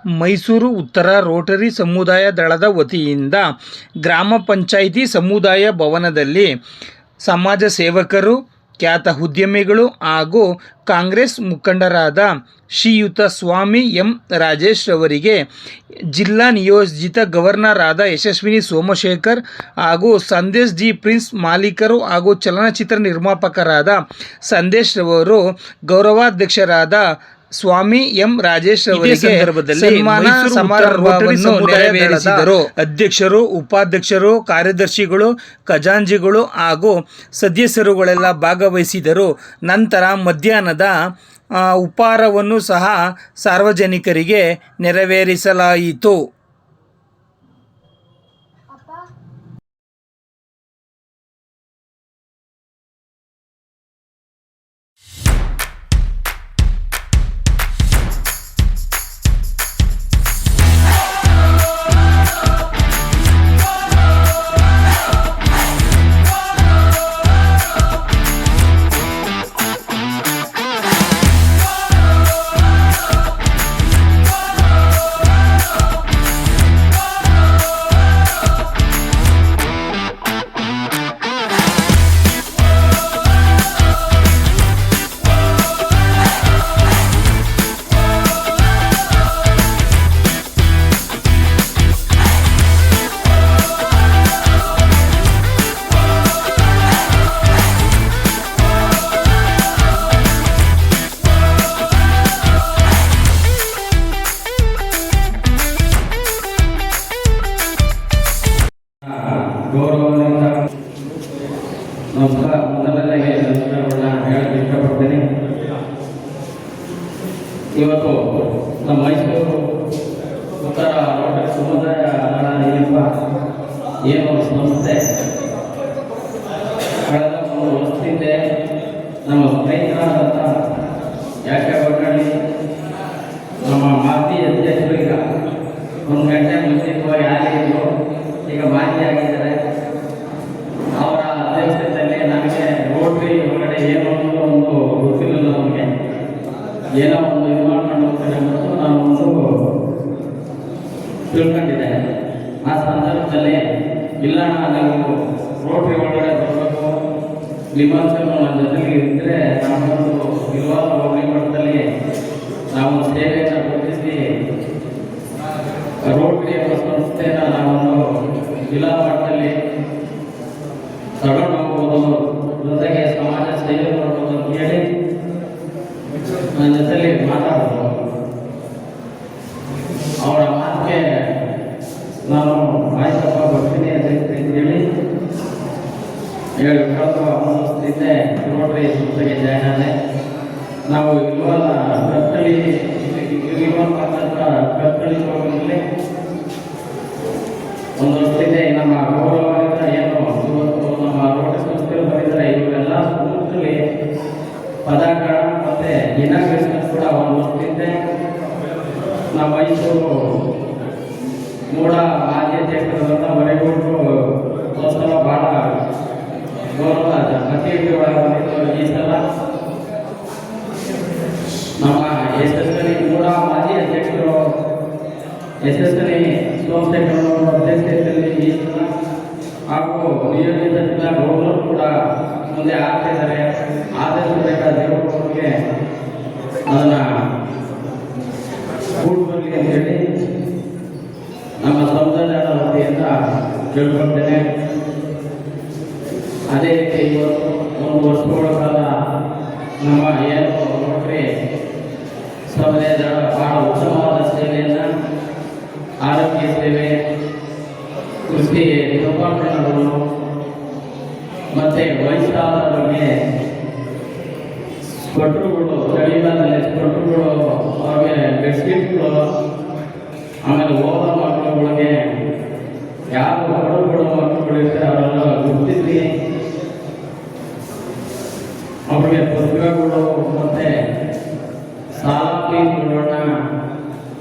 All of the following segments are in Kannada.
ಮೈಸೂರು ಉತ್ತರ ರೋಟರಿ ಸಮುದಾಯ ದಳದ ವತಿಯಿಂದ ಗ್ರಾಮ ಪಂಚಾಯಿತಿ ಸಮುದಾಯ ಭವನದಲ್ಲಿ ಸಮಾಜ ಸೇವಕರು, ಖ್ಯಾತ ಉದ್ಯಮಿಗಳು ಹಾಗೂ ಕಾಂಗ್ರೆಸ್ ಮುಖಂಡರಾದ ಶ್ರೀಯುತ ಸ್ವಾಮಿ ಎಂ ರಾಜೇಶ್ ಅವರಿಗೆ ಜಿಲ್ಲಾ ನಿಯೋಜಿತ ಗವರ್ನರ್ ಆದ ಯಶಸ್ವಿನಿ ಸೋಮಶೇಖರ್ ಹಾಗೂ ಸಂದೇಶ್ ಜಿ ಪ್ರಿನ್ಸ್ ಮಾಲೀಕರು ಹಾಗೂ ಚಲನಚಿತ್ರ ನಿರ್ಮಾಪಕರಾದ ಸಂದೇಶ್ ರವರು ಗೌರವಾಧ್ಯಕ್ಷರಾದ ಸ್ವಾಮಿ ಎಂ ರಾಜೇಶ್ ಅವರಿಗೆ ಸನ್ಮಾನ ಸಮಾರಂಭವನ್ನು ನೆರವೇರಿಸಿದರು. ಅಧ್ಯಕ್ಷರು, ಉಪಾಧ್ಯಕ್ಷರು, ಕಾರ್ಯದರ್ಶಿಗಳು, ಖಜಾಂಚಿಗಳು ಹಾಗೂ ಸದಸ್ಯರುಗಳೆಲ್ಲ ಭಾಗವಹಿಸಿದರು. ನಂತರ ಮಧ್ಯಾಹ್ನದ ಉಪಹಾರವನ್ನು ಸಹ ಸಾರ್ವಜನಿಕರಿಗೆ ನೆರವೇರಿಸಲಾಯಿತು. ಗೌರವದಿಂದ ನಮಸ್ಕಾರ. ಮೊದಲನೆಗೆ ನಮಸ್ಕಾರಗಳನ್ನ ಹೇಳಕ್ಕೆ ಇಷ್ಟಪಡ್ತೀನಿ. ಇವತ್ತು ನಮ್ಮ ಮೈಸೂರು ಉತ್ತರ ರೋಟರಿ ಸಮುದಾಯ ದಳ ಎಂಬ ಏನು ಸಂಸ್ಥೆ ಕಳೆದ 3 ವರ್ಷದಿಂದ ನಮ್ಮ ಸ್ನೇಹಿತರಾದಂಥ ಯಾಕೆ ಒಗ್ಗರಣೆ ನಮ್ಮ ಮಾಜಿ ಅಧ್ಯಕ್ಷರು ಈಗ 1 ಗಂಟೆ ಮುಂಚಿತವಾಗಿ ಆಗಿದ್ರು, ಈಗ ಮಾಜಿ ಆಗಿದ್ದಾರೆ. ಅವರ ಅಧ್ಯಕ್ಷತೆಯಲ್ಲಿ ನನಗೆ ರೋಟ್ರಿ ಒಳಗಡೆ ಏನೋ ಒಂದು ಗೊತ್ತಿರಲಿಲ್ಲ. ನಮಗೆ ಏನೋ ಒಂದು ಇದು ಮಾಡ್ಕೊಂಡು ಹೋಗ್ತಾರೆ ಮತ್ತು ನಾನು ಒಂದು ತಿಳ್ಕೊಂಡಿದ್ದೆ. ಆ ಸಂದರ್ಭದಲ್ಲಿ ಇಲ್ಲ, ನಾವು ರೋಟ್ರಿ ಒಳಗಡೆ ಬರಬೇಕು, ನಿಮ್ಮಂತೂ ನನ್ನ ಜೊತೆಗೆ ಇದ್ದರೆ ನಾವೊಂದು ಇರುವಾಗ ಹೋಗಿ ಮಟ್ಟದಲ್ಲಿ ನಾವು ಸೇವೆಯನ್ನು ಗುರುತಿಸಿ ರೋಟ್ರಿ ಎಂಬ ಸಂಸ್ಥೆಯನ್ನು ನಾವೊಂದು ಜಿಲ್ಲಾ ಮಟ್ಟದಲ್ಲಿ ತಗೊಂಡು ಹೋಗ್ಬೋದು, ಜೊತೆಗೆ ಸಮಾಜ ಸೇವೆ ಮಾಡ್ಬೋದು ಅಂತ ಹೇಳಿ ನನ್ನ ಜೊತೆಲಿ ಮಾತಾಡೋದು. ಅವರ ಮಾತಿಗೆ ನಾನು ಆಯ್ತಪ್ಪ ಬರ್ತೀನಿ ಅಂತ ಹೇಳಿ ಕಳೆದ 1 ವರ್ಷದಿಂದ ರೋಟರಿ ಸಂಸ್ಥೆಗೆ ಜಾಯ್ನ್ ಆದೆ. ನಾವು ಇವಾಗ ಕತ್ತಳಿ ಕತ್ತಳಿಗಳಲ್ಲಿ 1 ವರ್ಷದಿಂದ ನಮ್ಮ ಗೌರವದಿಂದ ಏನು ಇವತ್ತು ನಮ್ಮ ರೋಟರಿ ಸಂಸ್ಥೆಗಳು ಬಂದಿದ್ದಾರೆ. ಇವರೆಲ್ಲ ಸಂಸ್ಥೆಯಲ್ಲಿ ಪದಾರ್ಥ ಮತ್ತು ಇನಾಗ್ರೇಷನ್ ಕೂಡ 1 ವರ್ಷದಿಂದ ನಮ್ಮ ಮೈಸೂರು ಮೂಡ ಮಾಜಿ ಅಧ್ಯಕ್ಷರಾದಂಥ ಮರೇಗೌಡರು ಸಲ ಭಾಳ ಗೌರವ ಅತಿಥಿ ಒಳಗೆ ಬಂದಿದ್ದು. ಈ ಸಲ ನಮ್ಮ ಯಶಸ್ವಿನಿ ಮೂಡ ಮಾಜಿ ಅಧ್ಯಕ್ಷರು ಯಶಸ್ವಿನಿ ಸೋಮಶೇಖರ್ ಅಧ್ಯಕ್ಷತೆಯಲ್ಲಿ ಈ ಸಲ ಹಾಗೂ ನಿಯೋಜಿತ ಜಿಲ್ಲಾ ಗೌರವರು ಕೂಡ ಮುಂದೆ ಆಗ್ತಿದ್ದಾರೆ. ಆದಷ್ಟು ಬೇಗ ದೇವರಿಗೆ ಅದನ್ನು ಕೂಡ್ಬರಲಿ ಅಂತೇಳಿ ನಮ್ಮ ಸಮುದಾಯದ ವತಿಯಿಂದ ಕೇಳ್ಕೊಳ್ತೇನೆ. ಅದೇ ರೀತಿ ಇವತ್ತು 1 ವರ್ಷಗಳ ಕಾಲ ನಮ್ಮ ಏನು ರೋಟರಿ ಸಮುದಾಯ ದಳ ಬಹಳ ಉತ್ತಮವಾದ ಸೇವೆಯನ್ನು, ಆರೋಗ್ಯ ಸೇವೆ, ಕೃಷಿ ಉಪಕರಣಗಳು ಮತ್ತು ವಯಸ್ಸಾದ ಬಗ್ಗೆ ಸ್ವೆಟ್ರುಗಳು, ಚಳಿಗಾಲದಲ್ಲಿ ಸ್ವೆಟ್ರುಗಳು, ಅವ್ರಿಗೆ ಬೆಡ್ಶೀಟ್ಗಳು, ಆಮೇಲೆ ಓದೋ ಮಕ್ಕಳುಗಳಿಗೆ ಯಾರು ಹೊರಗುಡೋ ಮಕ್ಕಳುಗಳು ಇರ್ತಾರೆ ಅವರೆಲ್ಲ ಗುರುತಿಸಿ ಅವ್ರಿಗೆ ಪುಸ್ತಕಗಳು ಮತ್ತು ಸಾಲ ಫೀಸ್ಗಳನ್ನ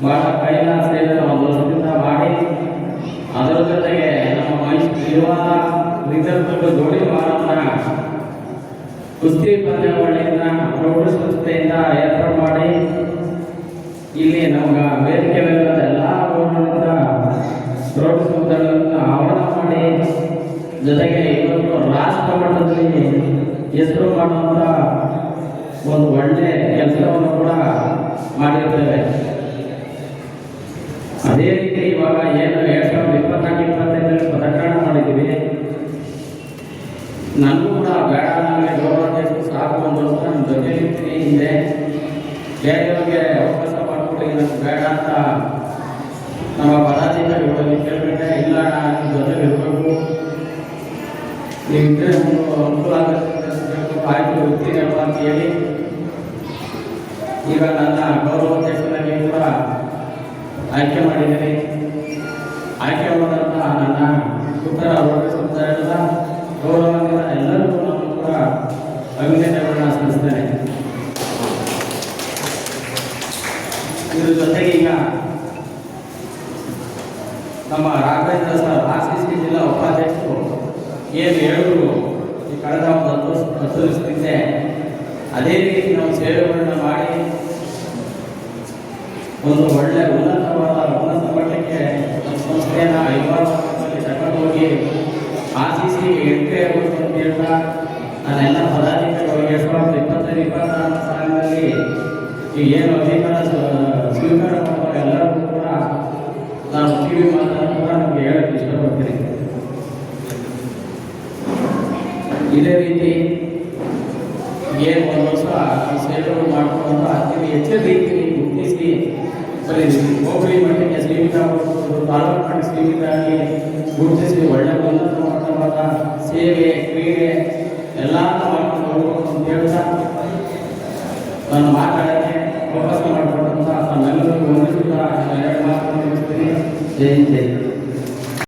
ಭಾಳ ಕೈಲಾಸ 1 ವರ್ಷದಿಂದ ಮಾಡಿ, ಅದರ ಜೊತೆಗೆ ನಮ್ಮ ಮೈಸೂರು ಇರುವಾಗ ರಿಸರ್ವ್ ಜೋಡಿ ಮಾರನ್ನ ಕುಸ್ತಿ ಪಂದ್ಯಾವಳಿಯನ್ನ ಪ್ರೌಢ ಸಂಸ್ಥೆಯಿಂದ ಏರ್ಪಾಡು ಮಾಡಿ ಇಲ್ಲಿ ನಮ್ಗೆ ವೇದಿಕೆ ಮೇಲೆ ಒಳ್ಳೆ ಕೆಲಸವನ್ನು ಕೂಡ ಮಾಡಿರ್ತೇವೆ. ಅದೇ ರೀತಿ ಇವಾಗ ಏನು 2024-25 ಪ್ರಕರಣ ಮಾಡಿದ್ದೀವಿ. ನನಗೂ ಕೂಡ ಬೇಡ, ನಮಗೆ ಗೌರವಾಧ್ಯಕ್ಷರು ಸಾಕು ಒಂದು ವರ್ಷ ನನ್ನ ಜೊತೆ ನಿಂತೀನಿ. ಹಿಂದೆ ಬೇರೆಯವ್ರಿಗೆ ಅವಕಾಶ ಮಾಡಿಕೊಡಿ, ನನಗೆ ಬೇಡ ಅಂತ ನಮ್ಮ ಪದಾಧಿಕಾರಿಗಳಲ್ಲಿ ಕೇಳಿಬಿಟ್ಟೆ. ಇಲ್ಲ, ನಾನು ಜೊತೆ ಇರಬೇಕು, ನೀವಿದ್ದರೆ ಒಂದು ಅನುಕೂಲ ಆಗುತ್ತೆ, ಆಯ್ತು ಇರ್ತೀನಪ್ಪ ಅಂತ ಹೇಳಿ ಈಗ ನನ್ನ ಗೌರವಾಧ್ಯಕ್ಷರಾಗಿ ಕೂಡ ಆಯ್ಕೆ ಮಾಡಿದ್ದೀನಿ. ಆಯ್ಕೆ ಮಾಡಿದಂಥ ನನ್ನ ಉತ್ತರ ರೋಟರಿ ಸಮುದಾಯದ ಗೌರವಾನ್ವಿತ ಎಲ್ಲರಿಗೂ ನಾನು ಕೂಡ ಅಭಿನಂದನೆಗಳನ್ನ ಸಲ್ಲಿಸ್ತೇನೆ. ಇದ್ರ ಜೊತೆಗೆ ಈಗ ನಮ್ಮ ರಾಘವೇಂದ್ರ ಸರ್ RCC ಜಿಲ್ಲಾ ಉಪಾಧ್ಯಕ್ಷರು ಏನು ಹೇಳಿದ್ರು, ಈ ಕಳೆದ ಒಂದು 10 ವರ್ಷದಿಂದ ಅದೇ ರೀತಿ ನಾವು ಸೇವೆಗಳನ್ನ ಮಾಡಿ ಒಂದು ಒಳ್ಳೆ ಉನ್ನತ ಮಟ್ಟಕ್ಕೆ ನಮ್ಮ ಸಂಸ್ಥೆಯನ್ನು 5 ವರ್ಷದಲ್ಲಿ ತಗೊಂಡು ಹೋಗಿ RCC ಎಂಟ್ರಿ ಆಗಬೇಕು ಅಂತ ಹೇಳ್ತಾ ನಾನೆಲ್ಲ ಪದಾಧಿಕಾರಿಗಳಿಗೆ 2025-26 ಸಾಲಿನಲ್ಲಿ ಈ ಏನು ಅಧಿಕಾರ ಸ್ವೀಕಾರ ಮಾಡುವ ಎಲ್ಲರಿಗೂ ಕೂಡ ನಾನು ಕಿವಿ ಮಾತನ್ನು ಕೂಡ ನಮಗೆ ಹೇಳಕ್ಕೆ ಇಷ್ಟಪಡ್ತೀನಿ. ಇದೇ ರೀತಿ ಏನು ಒಂದು ವರ್ಷ ಸೇವೆಗಳು ಮಾಡಿಕೊಂಡು ಅತಿ ಹೆಚ್ಚಿನ ರೀತಿಯಲ್ಲಿ ಗುರುತಿಸಿ ಬರೀ ಹೋಬಳಿ ಮಟ್ಟಕ್ಕೆ ಸೀಮಿತ ಆಗಬಹುದು, ತಾಲೂಕು ಮಟ್ಟಕ್ಕೆ ಸೀಮಿತ ಆಗಿ ಗುರುತಿಸಿ ಒಳ್ಳೆ ಉನ್ನತ ಮಟ್ಟವಾದ ಸೇವೆ, ಕ್ರೀಡೆ ಎಲ್ಲ ಮಾಡ್ಕೊಂಡು ಹೋಗ್ಬೇಕು ಅಂತ ಹೇಳ್ತಾ ನಾನು ಮಾತಾಡೋಕ್ಕೆ ಅವಕಾಶ ಮಾಡಿಕೊಟ್ಟಂತ ನಮ್ಮೆಲ್ಲರಿಗೂ ವಂದಿಸುತ್ತಾ 2 ಮಾತನ್ನು ಮುಗಿಸ್ತೀನಿ. ಜೈ ಜೈ.